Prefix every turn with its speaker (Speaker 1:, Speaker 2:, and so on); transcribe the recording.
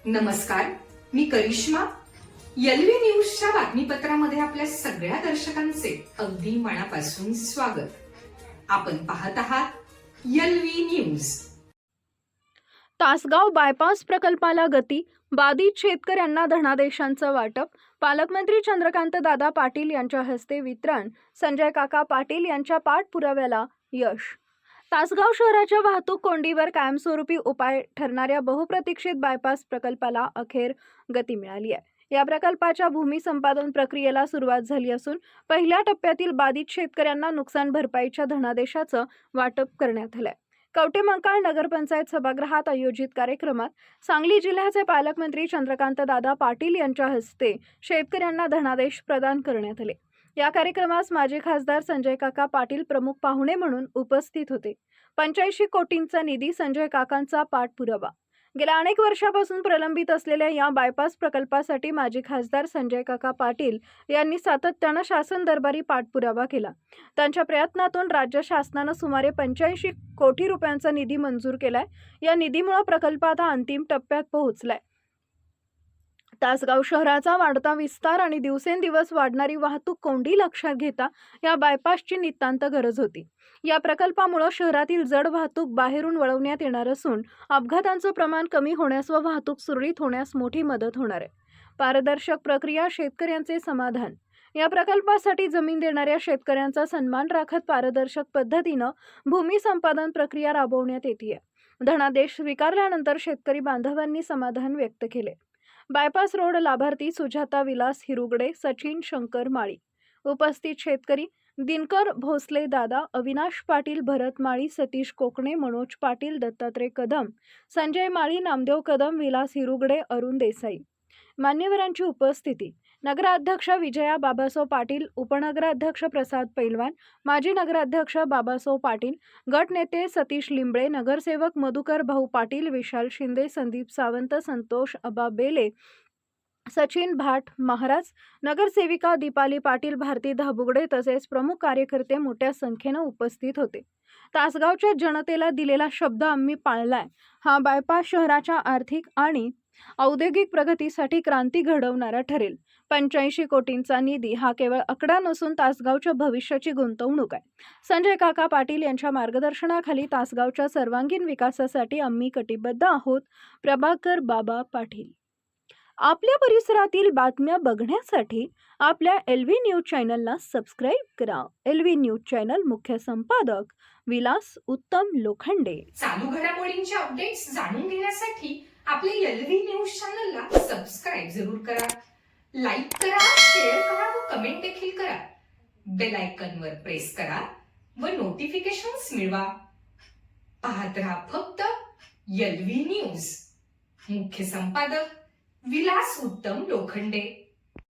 Speaker 1: नमस्कार, मी करिश्मा. एलव्ही न्यूजच्या बातमीपत्रामध्ये आपल्या सगळ्या दर्शकांचे अगदी मनापासून स्वागत. आपण पाहत आहात एलव्ही न्यूज.
Speaker 2: तासगाव बायपास प्रकल्पाला गती, बाधित शेतकऱ्यांना धनादेशांचं वाटप, पालकमंत्री चंद्रकांत दादा पाटील यांच्या हस्ते वितरण, संजय काका पाटील यांच्या पाठपुराव्याला यश. तासगाव शहराच्या वाहतूक कोंडीवर कायमस्वरूपी उपाय ठरणाऱ्या बहुप्रतीक्षित बायपास प्रकल्पाला अखेर गती मिळाली आहे. या प्रकल्पाच्या भूमी संपादन प्रक्रियेला सुरुवात झाली असून पहिल्या टप्प्यातील बाधित शेतकऱ्यांना नुकसान भरपाईच्या धनादेशाचं वाटप करण्यात आलंय. कवठेमहांकाळ नगरपंचायत सभागृहात आयोजित कार्यक्रमात सांगली जिल्ह्याचे पालकमंत्री चंद्रकांत दादा पाटील यांच्या हस्ते शेतकऱ्यांना धनादेश प्रदान करण्यात आले. या कार्यक्रमास माजी खासदार संजय काका पाटील प्रमुख पाहुणे म्हणून उपस्थित होते. 85 कोटींचा निधी, संजय काकांचा पाठपुरावा. गेल्या अनेक वर्षापासून प्रलंबित असलेल्या या बायपास प्रकल्पासाठी माजी खासदार संजय काका पाटील यांनी सातत्यानं शासन दरबारी पाठपुरावा केला. त्यांच्या प्रयत्नातून राज्य शासनानं सुमारे 85 कोटी रुपयांचा निधी मंजूर केलाय. या निधीमुळे प्रकल्प आता अंतिम टप्प्यात पोहोचलाय. तासगाव शहराचा वाढता विस्तार आणि दिवसेंदिवस वाढणारी वाहतूक कोंडी लक्षात घेता या बायपासची नितांत गरज होती. या प्रकल्पामुळे शहरातील जड वाहतूक बाहेरून वळवण्यात येणार असून अपघातांचं प्रमाण कमी होण्यास व वाहतूक सुरळीत होण्यास मोठी मदत होणार आहे. पारदर्शक प्रक्रिया, शेतकऱ्यांचे समाधान. या प्रकल्पासाठी जमीन देणाऱ्या शेतकऱ्यांचा सन्मान राखत पारदर्शक पद्धतीनं भूमी संपादन प्रक्रिया राबवण्यात येते. धनादेश स्वीकारल्यानंतर शेतकरी बांधवांनी समाधान व्यक्त केले. बायपास रोड लाभार्थी सुजाता विलास हिरुगडे, सचिन शंकर माळी. उपस्थित शेतकरी दिनकर भोसले दादा, अविनाश पाटील, भरत माळी, सतीश कोकणे, मनोज पाटील, दत्तात्रय कदम, संजय माळी, नामदेव कदम, विलास हिरुगडे, अरुण देसाई. मान्यवरांची उपस्थिती: नगराध्यक्ष विजया बाबासो पाटील, उपनगराध्यक्ष प्रसाद पैलवान, माजी नगराध्यक्ष बाबासो पाटील, गट नेते सतीश लिंबळे, नगरसेवक मधुकर भाऊ पाटील, विशाल शिंदे, संदीप सावंत, संतोष अबा बेले, सचिन भाट महाराज, नगरसेविका दीपाली पाटील, भारती धाबुगडे तसेच प्रमुख कार्यकर्ते मोठ्या संख्येनं उपस्थित होते. तासगावच्या जनतेला दिलेला शब्द आम्ही पाळलाय. हा बायपास शहराच्या आर्थिक आणि औद्योगिक प्रगतीसाठी क्रांती घडवणारा ठरेल. 85 कोटींचा निधी हा केवळ आकडा नसून तासगावच्या भविष्याची गुंतवणूक आहे. संजय काका पाटील यांच्या मार्गदर्शनाखाली तासगावच्या सर्वांगीण विकासासाठी आम्ही कटिबद्ध आहोत. प्रभाकर बाबा पाटील. आपल्या परिसरातील बातम्या बघण्यासाठी आपल्या एलव्ही न्यूज चॅनलला सबस्क्राईब करा. एलव्ही न्यूज चॅनल मुख्य संपादक विलास उत्तम लोखंडे.
Speaker 1: चालू घडामोडींचे अपडेट्स जाणून घेण्यासाठी आपल्या एलव्ही न्यूज चॅनलला सबस्क्राईब जरूर करा, लाईक करा, शेअर करा व कमेंट देखील करा. बेल आयकॉनवर प्रेस करा व नोटिफिकेशन्स मिळवा. पाहत रहा फक्त एलव्ही न्यूज. मुख्य संपादक विलास उत्तम लोखंडे.